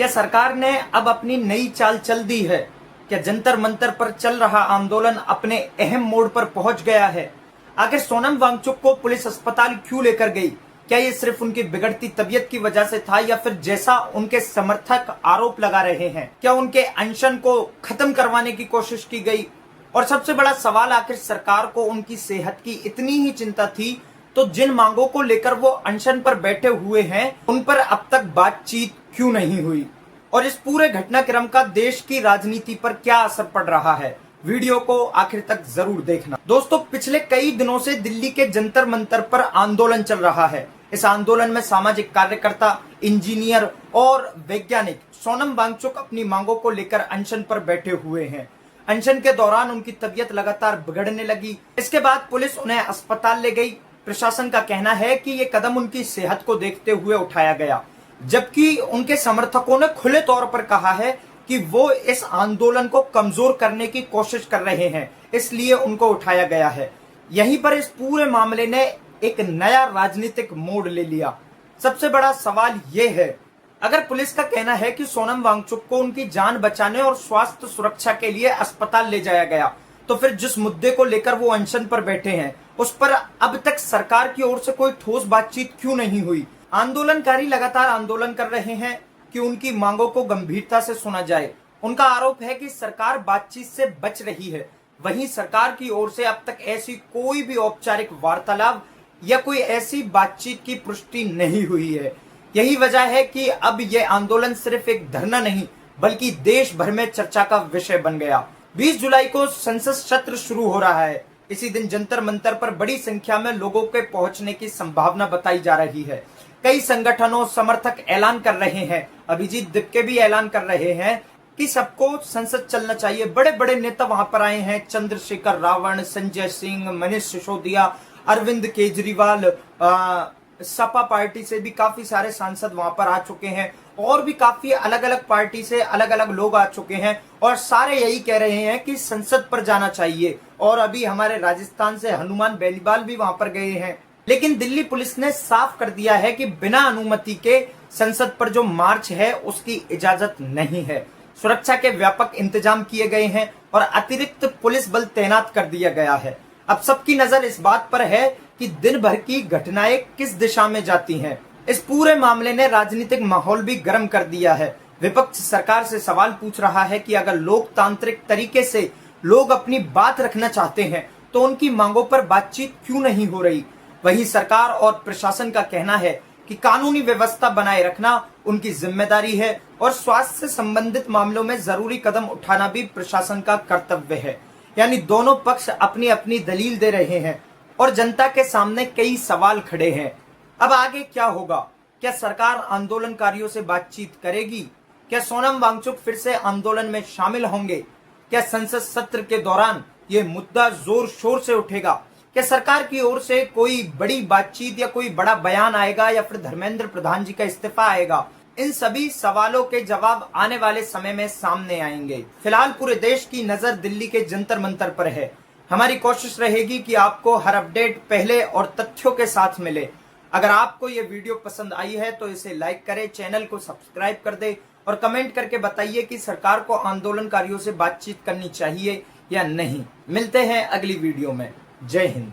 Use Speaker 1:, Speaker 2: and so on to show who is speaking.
Speaker 1: क्या सरकार ने अब अपनी नई चाल चल दी है? क्या जंतर मंतर पर चल रहा आंदोलन अपने अहम मोड़ पर पहुंच गया है? आखिर सोनम वांगचुक को पुलिस अस्पताल क्यों लेकर गई? क्या ये सिर्फ उनकी बिगड़ती तबीयत की वजह से था या फिर जैसा उनके समर्थक आरोप लगा रहे हैं, क्या उनके अनशन को खत्म करवाने की कोशिश की गई? और सबसे बड़ा सवाल, आखिर सरकार को उनकी सेहत की इतनी ही चिंता थी तो जिन मांगों को लेकर वो अनशन पर बैठे हुए हैं उन पर अब तक बातचीत क्यों नहीं हुई? और इस पूरे घटनाक्रम का देश की राजनीति पर क्या असर पड़ रहा है? वीडियो को आखिर तक जरूर देखना। दोस्तों, पिछले कई दिनों से दिल्ली के जंतर मंतर पर आंदोलन चल रहा है। इस आंदोलन में सामाजिक कार्यकर्ता, इंजीनियर और वैज्ञानिक सोनम वांगचुक अपनी मांगों को लेकर अनशन पर बैठे हुए हैं। अनशन के दौरान उनकी तबीयत लगातार बिगड़ने लगी। इसके बाद पुलिस उन्हें अस्पताल ले गई। प्रशासन का कहना है कि ये कदम उनकी सेहत को देखते हुए उठाया गया, जबकि उनके समर्थकों ने खुले तौर पर कहा है कि वो इस आंदोलन को कमजोर करने की कोशिश कर रहे हैं, इसलिए उनको उठाया गया है। यहीं पर इस पूरे मामले ने एक नया राजनीतिक मोड़ ले लिया। सबसे बड़ा सवाल यह है, अगर पुलिस का कहना है कि सोनम वांगचुक को उनकी जान बचाने और स्वास्थ्य सुरक्षा के लिए अस्पताल ले जाया गया, तो फिर जिस मुद्दे को लेकर वो अनशन पर बैठे हैं उस पर अब तक सरकार की ओर से कोई ठोस बातचीत क्यों नहीं हुई? आंदोलनकारी लगातार आंदोलन कर रहे हैं कि उनकी मांगों को गंभीरता से सुना जाए। उनका आरोप है कि सरकार बातचीत से बच रही है। वहीं सरकार की ओर से अब तक ऐसी कोई भी औपचारिक वार्तालाप या कोई ऐसी बातचीत की पुष्टि नहीं हुई है। यही वजह है कि अब यह आंदोलन सिर्फ एक धरना नहीं बल्कि देश भर में चर्चा का विषय बन गया। 20 जुलाई को संसद सत्र शुरू हो रहा है। इसी दिन जंतर मंतर पर बड़ी संख्या में लोगों के पहुंचने की संभावना बताई जा रही है। कई संगठनों समर्थक ऐलान कर रहे हैं, अभिजीत दिपके भी ऐलान कर रहे हैं कि सबको संसद चलना चाहिए। बड़े बड़े नेता वहां पर आए हैं, चंद्रशेखर रावण, संजय सिंह, मनीष सिसोदिया, अरविंद केजरीवाल, सपा पार्टी से भी काफी सारे सांसद वहां पर आ चुके हैं और भी काफी अलग अलग पार्टी से अलग अलग लोग आ चुके हैं और सारे यही कह रहे हैं कि संसद पर जाना चाहिए। और अभी हमारे राजस्थान से हनुमान बेनीवाल भी वहां पर गए हैं। लेकिन दिल्ली पुलिस ने साफ कर दिया है कि बिना अनुमति के संसद पर जो मार्च है उसकी इजाजत नहीं है। सुरक्षा के व्यापक इंतजाम किए गए हैं और अतिरिक्त पुलिस बल तैनात कर दिया गया है। अब सबकी नजर इस बात पर है कि दिन भर की घटनाएं किस दिशा में जाती हैं। इस पूरे मामले ने राजनीतिक माहौल भी गर्म कर दिया है। विपक्ष सरकार से सवाल पूछ रहा है कि अगर लोकतांत्रिक तरीके से लोग अपनी बात रखना चाहते हैं तो उनकी मांगों पर बातचीत क्यों नहीं हो रही? वहीं सरकार और प्रशासन का कहना है कि कानूनी व्यवस्था बनाए रखना उनकी जिम्मेदारी है और स्वास्थ्य से संबंधित मामलों में जरूरी कदम उठाना भी प्रशासन का कर्तव्य है। यानी दोनों पक्ष अपनी अपनी दलील दे रहे हैं और जनता के सामने कई सवाल खड़े हैं। अब आगे क्या होगा? क्या सरकार आंदोलनकारियों से बातचीत करेगी? क्या सोनम वांगचुक फिर से आंदोलन में शामिल होंगे? क्या संसद सत्र के दौरान ये मुद्दा जोर शोर से उठेगा? क्या सरकार की ओर से कोई बड़ी बातचीत या कोई बड़ा बयान आएगा या फिर धर्मेंद्र प्रधान जी का इस्तीफा आएगा? इन सभी सवालों के जवाब आने वाले समय में सामने आएंगे। फिलहाल पूरे देश की नजर दिल्ली के जंतर मंतर पर है। हमारी कोशिश रहेगी कि आपको हर अपडेट पहले और तथ्यों के साथ मिले। अगर आपको ये वीडियो पसंद आई है तो इसे लाइक करें, चैनल को सब्सक्राइब कर दे और कमेंट करके बताइए कि सरकार को आंदोलनकारियों से बातचीत करनी चाहिए या नहीं। मिलते हैं अगली वीडियो में। जय हिंद।